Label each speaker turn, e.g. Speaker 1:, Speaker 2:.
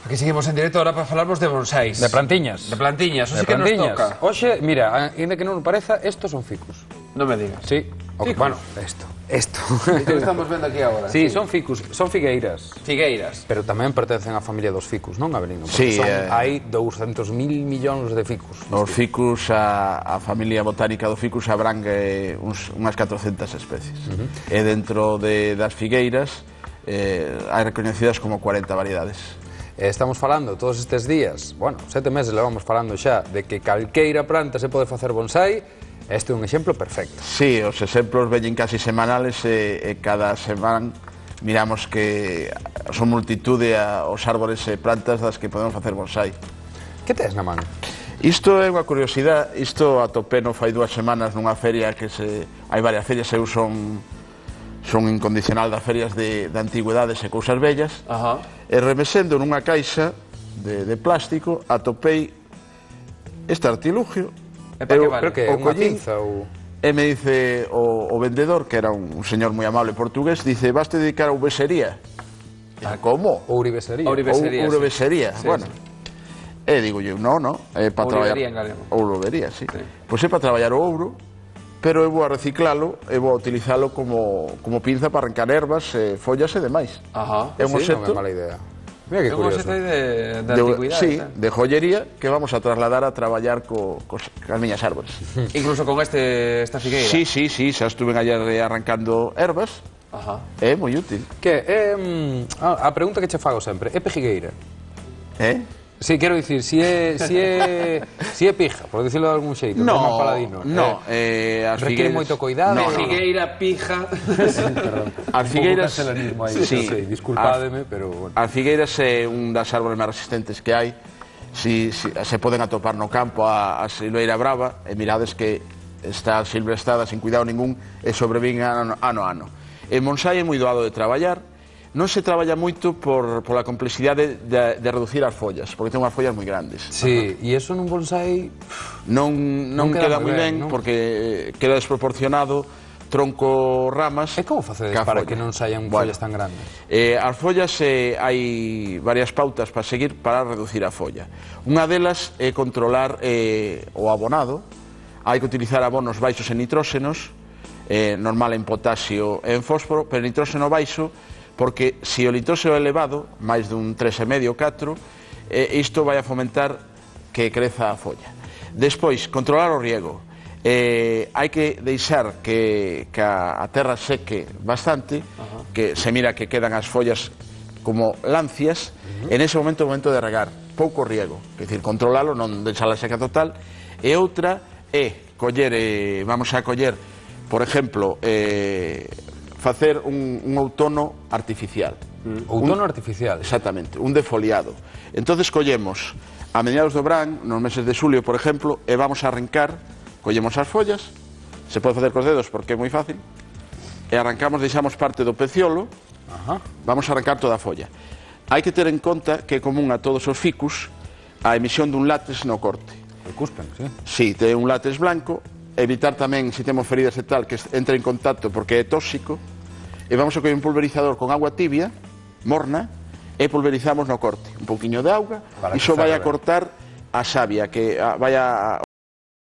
Speaker 1: Aquí seguimos en directo ahora para falarvos de bonsáis.
Speaker 2: De plantiñas.
Speaker 1: De plantiñas, o sí que nos toca.
Speaker 2: Oxe, mira, ainda que non pareza, estos son ficus.
Speaker 1: Non me digas.
Speaker 2: Sí.
Speaker 1: Ficus?
Speaker 2: Bueno, esto.
Speaker 1: Isto que estamos vendo aquí agora.
Speaker 2: Sí, son ficus, son figueiras.
Speaker 1: Figueiras.
Speaker 2: Pero tamén pertencen á familia dos ficus, non, Avelino?
Speaker 3: Sí,
Speaker 2: hai 200.000 millóns de ficus.
Speaker 3: Os ficus, a familia botánica do ficus abrangue unhas 400 especies. E dentro das figueiras hai recoñecidas como 40 variedades.
Speaker 2: Estamos falando todos estes días, bueno, 7 meses levamos falando xa, de que calqueira planta se pode facer bonsai. Este é un exemplo perfecto.
Speaker 3: Sí, os exemplos veñen casi semanales e cada semana miramos que son multitude os árbores e plantas das que podemos facer bonsai.
Speaker 2: Que tes na man?
Speaker 3: Isto é unha curiosidade, isto atopeno fai 2 semanas nunha feria que hai varias ferias, eu son incondicional das ferias de antigüedades e cousas bellas. E remesendo nunha caixa de plástico atopei este artilugio.
Speaker 2: Creo que é unha pinza ou...
Speaker 3: E me dice o vendedor, que era un señor moi amable portugués, dice, vas te dedicar a uvesería? Como?
Speaker 2: Ourivesería.
Speaker 3: Ourivesería, bueno. E digo eu, non, é para traballar...
Speaker 1: Ourivería en galego.
Speaker 3: Ourivería, sí. Pois é para traballar o ouro, pero eu vou a reciclalo e vou a utilizalo como pinza para arrancar ervas, follas e demais. É un obxecto...
Speaker 2: Non é mala idea. Mira que curioso.
Speaker 1: É un obxecto de antigüidade.
Speaker 3: Sí, de joyería que vamos a trasladar a traballar cas miñas árbores.
Speaker 1: Incluso con esta figueira.
Speaker 3: Sí, xa estuve ayer arrancando ervas. É moi útil.
Speaker 2: Que a pregunta que che fago sempre, é pejigueira? Sí, quero dicir, si é pija, por dicirlo de algún xeito,
Speaker 3: no,
Speaker 2: paladino.
Speaker 3: No,
Speaker 2: requiere moito cuidado.
Speaker 1: Figueira, pija...
Speaker 3: As figueiras...
Speaker 2: Disculpádeme, pero...
Speaker 3: As figueiras é un das árbores máis resistentes que hai. Se poden atopar no campo a silveira brava, e mirades que está silvestada sin cuidado ningún e sobrevive ano a ano. En bonsai é moi doado de traballar. Non se traballa moito pola complexidade de reducir as follas, porque ten unhas follas moi grandes.
Speaker 2: Sí, e iso nun bonsai...
Speaker 3: Non queda moi ben, porque queda desproporcionado tronco, ramas...
Speaker 2: E como facedes para que non saian follas tan grandes?
Speaker 3: As follas hai varias pautas para seguir para reducir a folla. Unha delas é controlar o abonado. Hai que utilizar abonos baixos en nitróxenos, normal en potasio e en fósforo, pero nitróxeno baixo, porque se o nitróxeno é elevado, máis dun 3,5 ou 4, isto vai a fomentar que creza a folla. Despois, controlar o riego. Hai que deixar que a terra seque bastante, que se mira que quedan as follas como lancias, en ese momento é o momento de regar, pouco riego, é dicir, controlalo, non deixala seca total. E outra é vamos a coller, por exemplo, facer un outono artificial.
Speaker 2: Outono artificial?
Speaker 3: Exactamente, un defoliado. Entonces collemos a mediados do verán, nos meses de xulio, por exemplo, e vamos a arrancar, collemos as follas, se pode facer cos dedos porque é moi fácil, e arrancamos, deixamos parte do peciolo, vamos a arrancar toda a folla. Hai que ter en conta que é común a todos os ficus a emisión dun látex no corte.
Speaker 2: El cuspen, sí.
Speaker 3: Sí, ten un látex blanco. Evitar tamén, se temos feridas e tal, que entre en contacto porque é tóxico, e vamos a coller un pulverizador con agua tibia, morna, e pulverizamos no corte. Un pouquiño de auga, iso vai a cortar a savia, que vai a